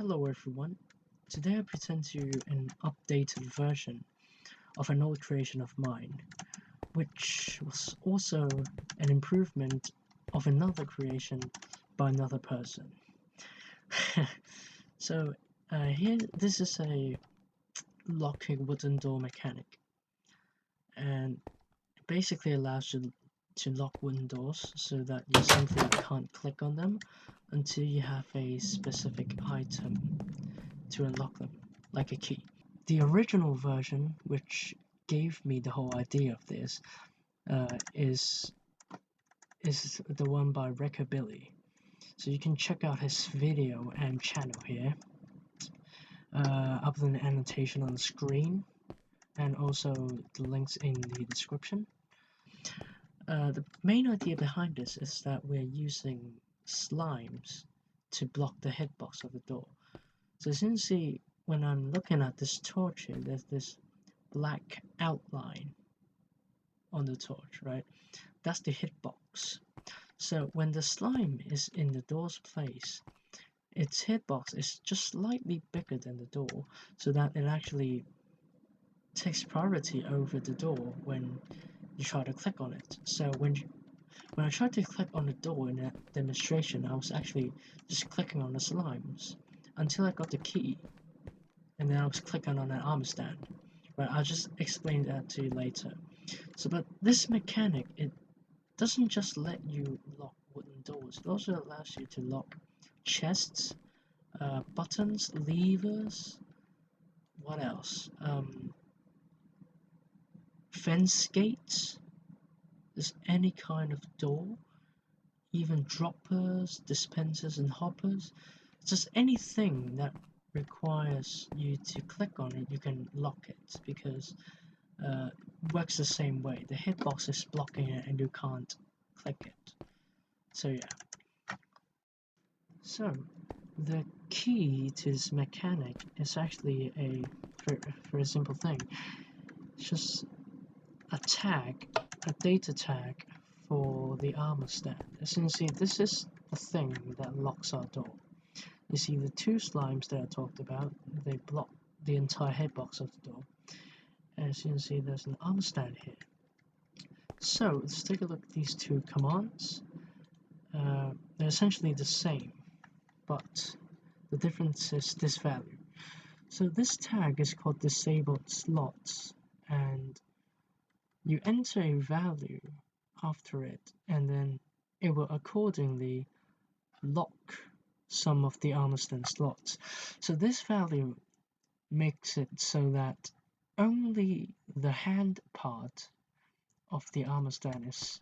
Hello everyone, today I present to you an updated version of an old creation of mine, which was also an improvement of another creation by another person. So here, this is a locking wooden door mechanic, and it basically allows you to lock wooden doors so that you simply can't click on them until you have a specific item to unlock them, like a key. The original version, which gave me the whole idea of this, is the one by Recabilly. So you can check out his video and channel here. I'll put an annotation on the screen, and also the links in the description. The main idea behind this is that we're using slimes to block the hitbox of the door. So as you can see, when I'm looking at this torch here, there's this black outline on the torch, right? That's the hitbox. So when the slime is in the door's place, its hitbox is just slightly bigger than the door, so that it actually takes priority over the door when you try to click on it. So when I tried to click on the door in a demonstration, I was actually just clicking on the slimes until I got the key, and then I was clicking on an armor stand. Right, I'll just explain that to you later. So, but this mechanic, it doesn't just let you lock wooden doors, it also allows you to lock chests, buttons, levers, what else? Fence gates, there's any kind of door, even droppers, dispensers and hoppers. Just anything that requires you to click on it, you can lock it, because works the same way. The hitbox is blocking it and you can't click it. So yeah. So the key to this mechanic is actually a very simple thing. It's just a tag, a data tag for the armor stand. As you can see, this is the thing that locks our door. You see the two slimes that I talked about, they block the entire hitbox of the door. As you can see, there's an armor stand here. So let's take a look at these two commands. They're essentially the same, but the difference is this value. So this tag is called disabled slots, and you enter a value after it, and then it will accordingly lock some of the armor stand slots. So this value makes it so that only the hand part of the armor stand is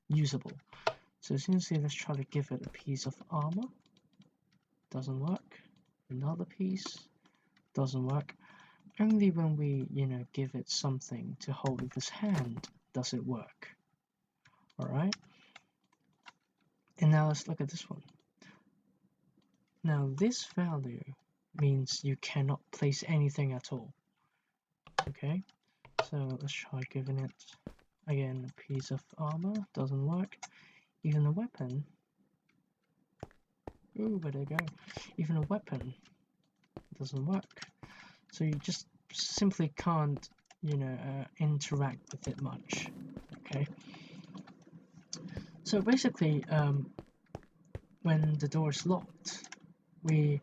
usable. So as you can see, let's try to give it a piece of armor. Doesn't work. Another piece. Doesn't work. Only when we, give it something to hold with this hand does it work. Alright? And now let's look at this one. Now this value means you cannot place anything at all. Okay? So let's try giving it, again, a piece of armor. Doesn't work. Even a weapon. Ooh, where'd it go? Even a weapon doesn't work. So you just simply can't, interact with it much. Okay. So basically, when the door is locked, we're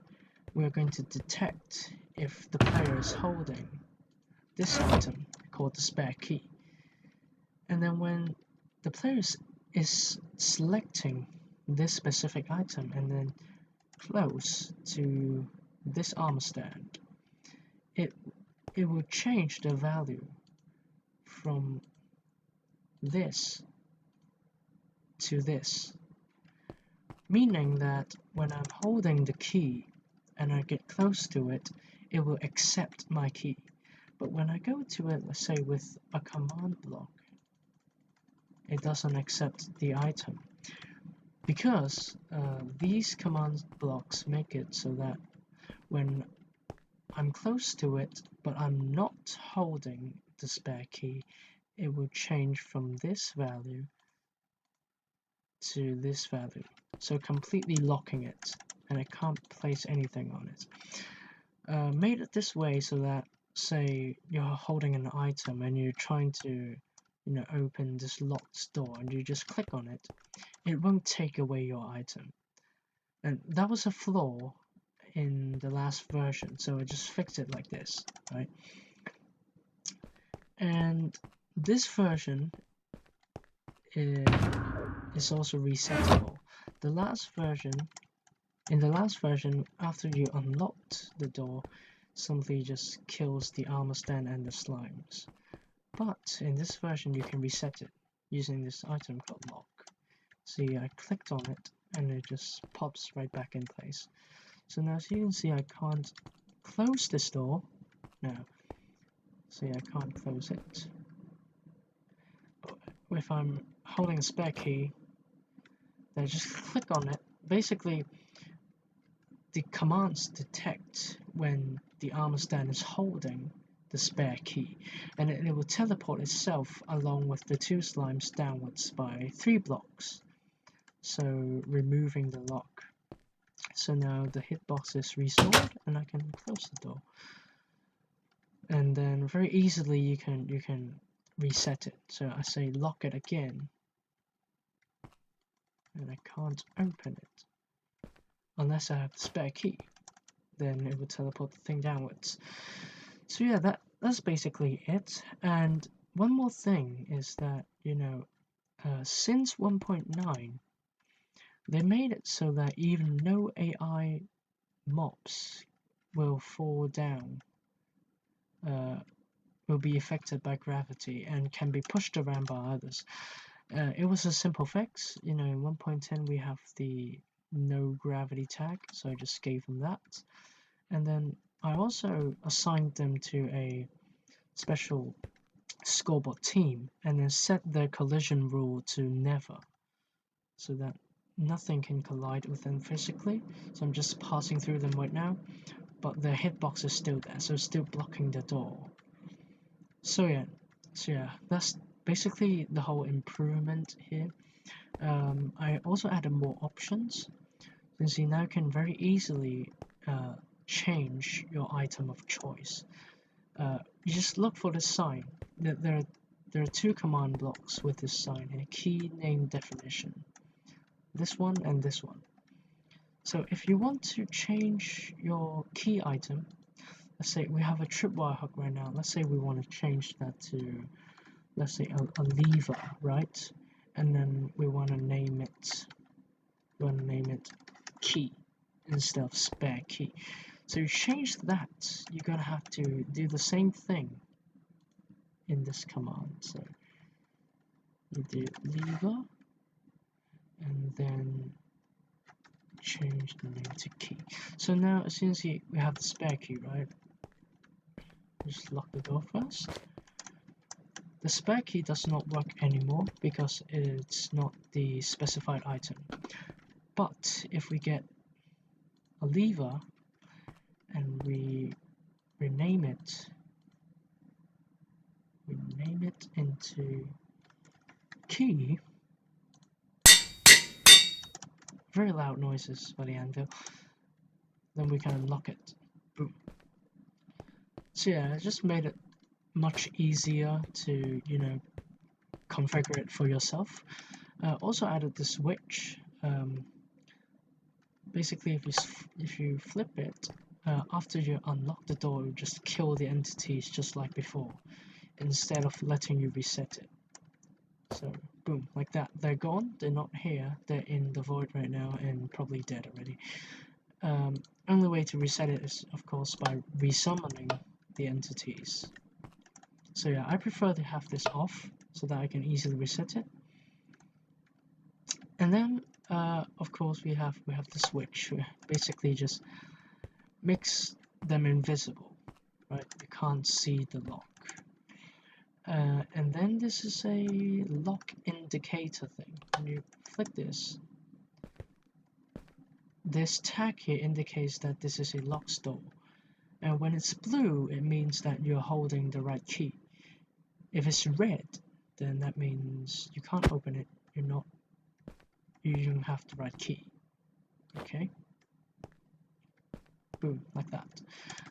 going to detect if the player is holding this item called the spare key. And then when the player is selecting this specific item and then close to this armor stand, it will change the value from this to this, meaning that when I'm holding the key and I get close to it, it will accept my key. But when I go to it, let's say with a command block, it doesn't accept the item, because these command blocks make it so that when I'm close to it but I'm not holding the spare key, it will change from this value to this value, so completely locking it and I can't place anything on it. Made it this way so that, say you're holding an item and you're trying to, open this locked door, and you just click on it, it won't take away your item. And that was a flaw in the last version, so I just fixed it like this, right? And this version is also resettable. In the last version, after you unlocked the door, simply just kills the armor stand and the slimes. But in this version, you can reset it using this item called lock. See, I clicked on it and it just pops right back in place. So now, as you can see, I can't close this door. Now, see, I can't close it. If I'm holding a spare key, then just click on it. Basically, the commands detect when the armor stand is holding the spare key, and it will teleport itself along with the 2 slimes downwards by 3 blocks, so removing the lock. So now the hitbox is restored and I can close the door, and then very easily you can reset it. So I say lock it again, and I can't open it unless I have the spare key, then it will teleport the thing downwards. So yeah, that's basically it. And one more thing is that, since 1.9, they made it so that even no AI mobs will fall down, will be affected by gravity and can be pushed around by others. It was a simple fix. In 1.10 we have the no gravity tag, so I just gave them that. And then I also assigned them to a special scoreboard team and then set their collision rule to never, so that nothing can collide with them physically. So I'm just passing through them right now, but the hitbox is still there, so still blocking the door. So yeah, that's basically the whole improvement here. I also added more options, since you now can very easily change your item of choice. You just look for the sign. There are 2 command blocks with this sign, a key name definition. This one and this one. So if you want to change your key item, let's say we have a tripwire hook right now. Let's say we want to change that to, let's say, a lever, right? And then we want to name it. Key instead of spare key. So you change that, you're gonna have to do the same thing in this command. So you do lever and then change the name to key. So now as soon as we have the spare key, right? Just lock the door first. The spare key does not work anymore because it's not the specified item. But if we get a lever and we rename it into key, very loud noises by the anvil, then we can unlock it. Boom. So yeah, I just made it much easier to, configure it for yourself. Also added the switch. Basically, if you flip it, after you unlock the door, it will just kill the entities just like before, instead of letting you reset it. So boom, like that. They're gone, they're not here, they're in the void right now and probably dead already. Only way to reset it is, of course, by resummoning the entities. So yeah, I prefer to have this off so that I can easily reset it. And then, of course, we have the switch. Basically, just makes them invisible, right? You can't see the lock. And then this is a lock indicator thing. When you flick this tag here indicates that this is a locked door. And when it's blue, it means that you're holding the right key. If it's red, then that means you can't open it. You don't have the right key. Okay. boom, like that.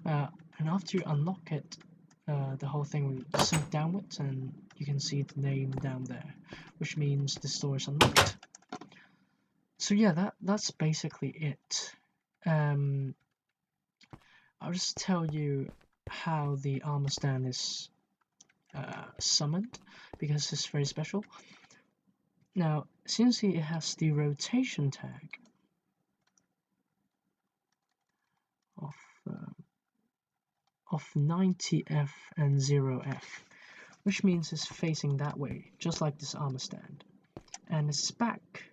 And after you unlock it, the whole thing will sink downwards, and you can see the name down there, which means the store is unlocked. So yeah, that's basically it. I'll just tell you how the armor stand is summoned, because it's very special. Now, since it has the rotation tag of 90F and 0F, which means it's facing that way, just like this armor stand, and its back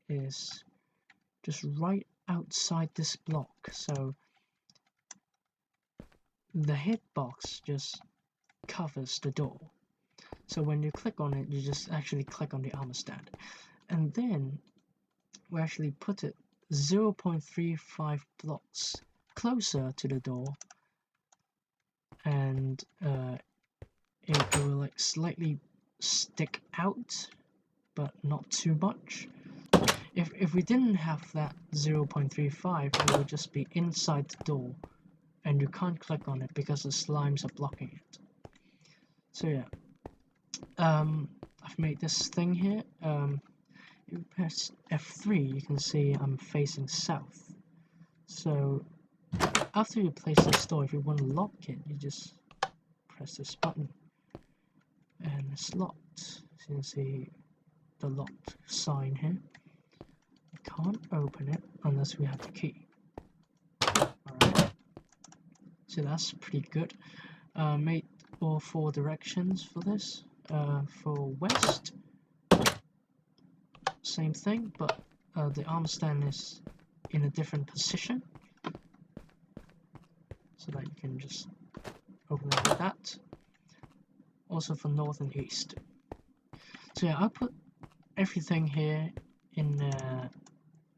is just right outside this block, so the hitbox just covers the door. So when you click on it, you just actually click on the armor stand, and then we actually put it 0.35 blocks closer to the door, and it will like slightly stick out, but not too much. If we didn't have that 0.35, it would just be inside the door, and you can't click on it because the slimes are blocking it. So yeah, I've made this thing here. If you press F3, you can see I'm facing south. So after you place this door, if you want to lock it, you just press this button, and it's locked. So you can see the locked sign here. We can't open it unless we have the key. Alright, so that's pretty good. Made all 4 directions for this. For west, same thing, but the armor stand is in a different position, so that you can just open it like that. Also for north and east. So yeah, I put everything here in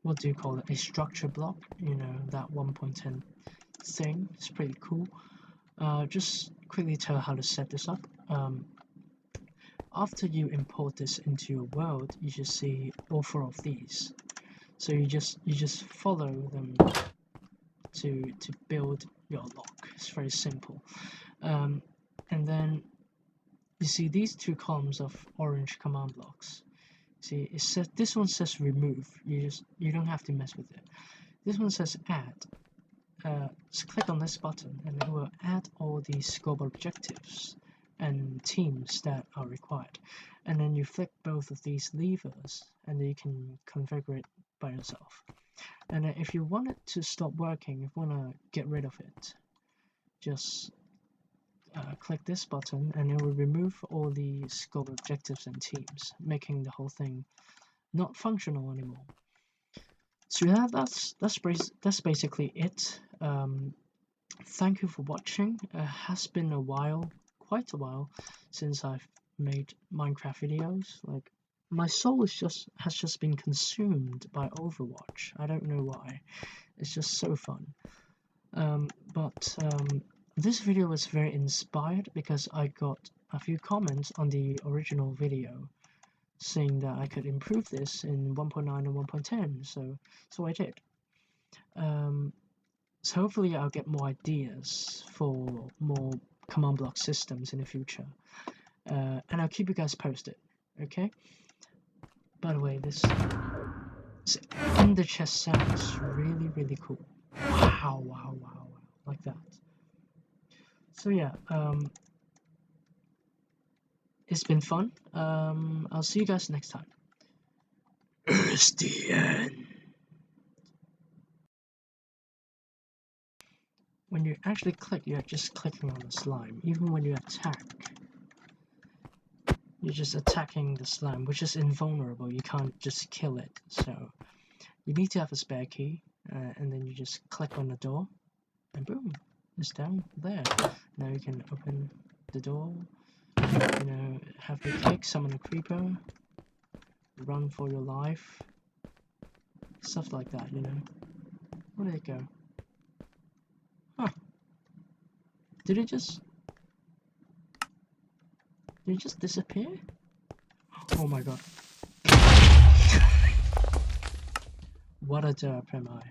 what do you call it, a structure block, you know, that 1.10 thing. It's pretty cool. Just quickly tell how to set this up. After you import this into your world, you should see all 4 of these. So you just follow them to build your lock. It's very simple. And then you see these 2 columns of orange command blocks. See, it says, this one says remove. You don't have to mess with it. This one says add. Just click on this button, and it will add all the scope objectives and teams that are required. And then you flick both of these levers, and then you can configure it by yourself. And if you want it to stop working, if you want to get rid of it, just click this button, and it will remove all the scope objectives and teams, making the whole thing not functional anymore. So yeah, that's basically it. Thank you for watching. It has been a while, quite a while, since I've made Minecraft videos. Like, my soul has just been consumed by Overwatch. I don't know why. It's just so fun. But this video was very inspired because I got a few comments on the original video saying that I could improve this in 1.9 and 1.10, so I did. So hopefully I'll get more ideas for more command block systems in the future, and I'll keep you guys posted. Okay. By the way, this in the chest sounds really cool. Wow, like that. So yeah, it's been fun. I'll see you guys next time. It's the end. When you actually click, you're just clicking on the slime. Even when you attack, you're just attacking the slime, which is invulnerable. You can't just kill it. So you need to have a spare key, and then you just click on the door, and boom, it's down there. Now you can open the door, you know, have the kick, summon a creeper, run for your life, stuff like that, you know. Where did it go? Huh. Did it just disappear? Oh my god. What a derp am I?